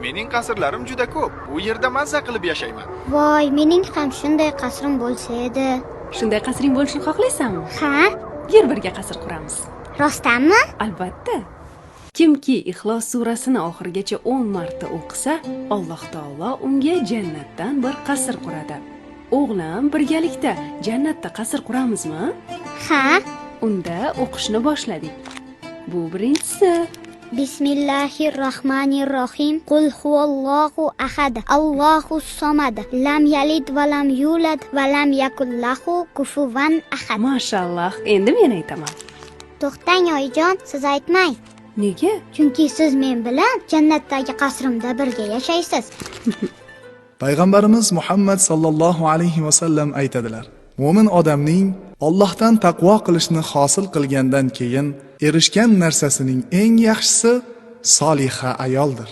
mening qasrlarim juda ko'p. U yerda mazza qilib yashayman. Voy, mening ham shunday qasrim bo'lsa edi. Shunday qasring bo'lishini xohlaysanmi? Ha? Yer birga qasr quramiz. Rostdanmi? Albatta. Kimki Ixlos surasini oxirigacha 10 marta o'qisa, Alloh taolo unga jannatdan bir qasr quradi. O'g'lim, birgalikda jannatda qasr quramizmi? Ha? Unda o'qishni boshladik. Bu birinchisi. Bismillahirrohmanirrohim. Qul huvallohu ahad. Allohus somad. Lam yalid va lam yulad va lam yakul lahu kufuvan ahad. Mashalloh. Endi men aytaman. To'xtang oyijon, siz aytmang. Nega? Chunki siz men bilan jannatdagi qasrimda birga yashaysiz. Payg'ambarimiz Muhammad sallallohu alayhi va sallam aytadilar: Mo'min odamning Allohdan taqvo qilishni hosil qilgandan keyin erishgan narsasining eng yaxshisi soliha ayoldir.